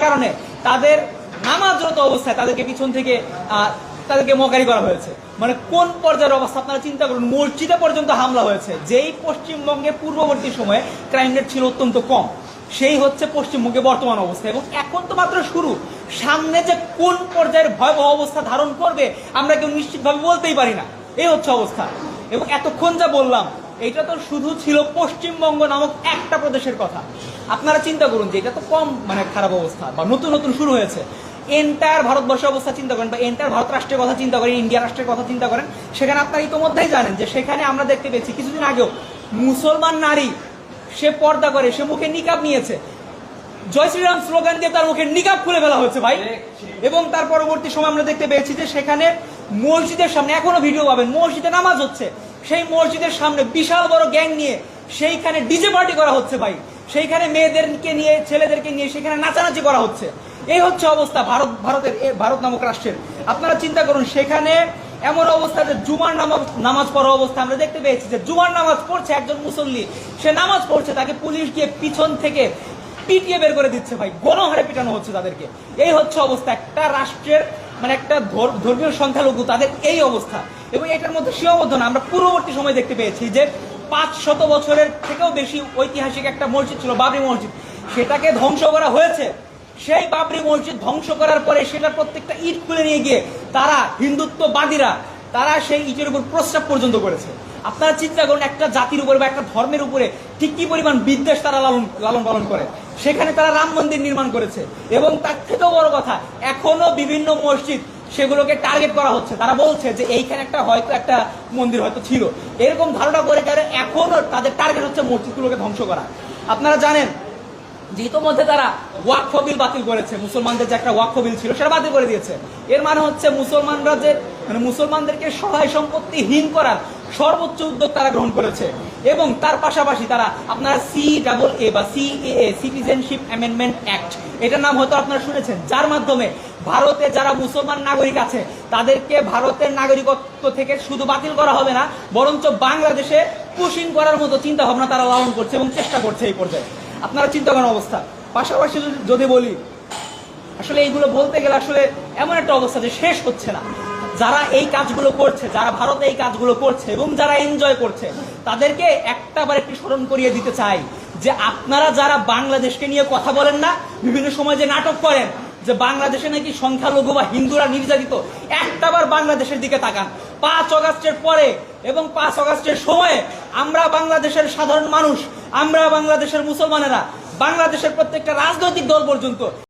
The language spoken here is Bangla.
কারণে তাদের নামাজরত অবস্থায় তাদেরকে পিছন থেকে তাদেরকে মকারি করা হয়েছে। মানে কোন পর্যায়ের অবস্থা আপনারা চিন্তা করুন, মসজিদে পর্যন্ত হামলা হয়েছে। যেই পশ্চিমবঙ্গে পূর্ববর্তী সময়ে ক্রাইম রেট ছিল অত্যন্ত কম, সেই হচ্ছে পশ্চিমবঙ্গে বর্তমান অবস্থা। এবং এখন তো মাত্র শুরু, সামনে যে কোন পর্যায়ের ভয়াবহ অবস্থা ধারণ করবে আমরা কেউ নিশ্চিতভাবে বলতেই পারি না। এই হচ্ছে অবস্থা। এবং এতক্ষণ যা বললাম এটা তো শুধু ছিল পশ্চিমবঙ্গ নামক একটা প্রদেশের কথা। আপনারা চিন্তা করুন যে এটা তো কম মানে খারাপ অবস্থা বা নতুন নতুন শুরু হয়েছে। এন্টায়ার ভারতবর্ষের অবস্থা চিন্তা করেন বা এন্টায়ার ভারত রাষ্ট্রের কথা চিন্তা করেন, ইন্ডিয়া রাষ্ট্রের কথা চিন্তা করেন। সেখানে আপনারা ইতিমধ্যেই জানেন যে সেখানে আমরা দেখতে পেয়েছি কিছুদিন আগেও মুসলমান নারী সে পর্দা করে, সে মুখে নিকাব নিয়েছে, জয় শ্রীরাম স্লোগান দিয়ে তার মুখে নিকাব খুলে ফেলা হয়েছে ভাই। এবং তার পরবর্তী সময় আমরা দেখতে পেয়েছি যে সেখানে মসজিদের সামনে, এখনো ভিডিও পাবেন, মসজিদে নামাজ হচ্ছে, সেই মসজিদের সামনে বিশাল বড় গ্যাং নিয়ে সেইখানে ডিজে পার্টি করা হচ্ছে ভাই। সেইখানে মেয়েদেরকে নিয়ে ছেলেদেরকে নিয়ে সেখানে নাচানাচি করা হচ্ছে। এই হচ্ছে অবস্থা ভারত নামক রাষ্ট্রের। আপনারা চিন্তা করুন সেখানে এমন অবস্থা যে জুমার নামাজ পড়া অবস্থা আমরা দেখতে পেয়েছি যে জুমার নামাজ পড়ছে একজন মুসল্লি, সে নামাজ পড়ছে, তাকে পুলিশ গিয়ে পিছন থেকে পিটিয়ে বের করে দিচ্ছে ভাই, গণহারে পিটানো হচ্ছে তাদেরকে। এই হচ্ছে অবস্থা একটা রাষ্ট্রের, মানে একটা ধর্মীয় সংখ্যালঘু তাদের এই অবস্থা। এবং এটার মধ্যে সীমাবদ্ধ না, আমরা পূর্ববর্তী সময় দেখতে পেয়েছি যে 500 বছরের থেকেও বেশি ঐতিহাসিক একটা মসজিদ ছিল বাবরি মসজিদ, সেটাকে ধ্বংস করা হয়েছে। সেই বাবরি মসজিদ ধ্বংস করার পরে সেটার প্রত্যেকটা ইট খুলে নিয়ে গিয়ে তারা হিন্দুত্ববাদীরা তারা সেই ইটের উপর প্রস্রাব পর্যন্ত করেছে। আপনারা চিন্তা করুন একটা জাতির উপরে বা একটা ধর্মের উপরে ঠিক কি পরিমাণ বিদ্বেষ তারা লালন পালন করে। সেখানে তারা রাম মন্দির নির্মাণ করেছে। এবং তার থেকেও বড় কথা, এখনো বিভিন্ন মসজিদ সেগুলোকে টার্গেট করা হচ্ছে। তারা বলছে যে এইখানে একটা মন্দির হয়তো ছিল, এরকম ধারণা করে যারা এখনো তাদের টার্গেট হচ্ছে মসজিদগুলোকে ধ্বংস করা। আপনারা জানেন যে ইতোমধ্যে তারা ওয়াকফ বিল বাতিল করেছে, মুসলমানদের যে একটা ওয়াকফ বিল ছিল সেটা বাতিল করে দিয়েছে। এর মানে হচ্ছে মুসলমানরা যে মুসলমানদেরকে সহায় সম্পত্তিহীন করার সর্বোচ্চ উদ্যোগ তারা গ্রহণ করেছে। এবং তার পাশাপাশি তারা আপনার CAA বা CAA সিটিজেনশিপ অ্যামেন্ডমেন্ট অ্যাক্ট, এটার নাম হয়তো আপনারা শুনেছেন, যার মাধ্যমে ভারতে যারা মুসলমান নাগরিক আছে তাদেরকে ভারতের নাগরিকত্ব থেকে শুধু বাতিল করা হবে না, বরঞ্চ বাংলাদেশে পুশিং করার মতো চিন্তা ভাবনা তারা লালন করছে এবং চেষ্টা করছে এই পর্যায়ে। আপনারা চিন্তা করেন অবস্থা। পাশাপাশি যদি বলি, আসলে এইগুলো বলতে গেলে আসলে এমন একটা অবস্থা যে শেষ হচ্ছে না। যারা এই কাজগুলো করছে, যারা ভারতে এই কাজগুলো করছে এবং যারা এনজয় করছে, তাদেরকে একটাবার একটু স্মরণ করিয়ে দিতে চাই যে আপনারা যারা বাংলাদেশকে নিয়ে কথা বলেন না, বিভিন্ন সময় যে নাটক করেন যে বাংলাদেশে নাকি সংখ্যালঘু বা হিন্দুরা নির্যাতিত, একটাবার বাংলাদেশের দিকে তাকান। 5 অগাস্টের পরে এবং 5 অগাস্টের সময়ে আমরা বাংলাদেশের সাধারণ মানুষ, আমরা বাংলাদেশের মুসলমানেরা, বাংলাদেশের প্রত্যেকটা রাজনৈতিক দল পর্যন্ত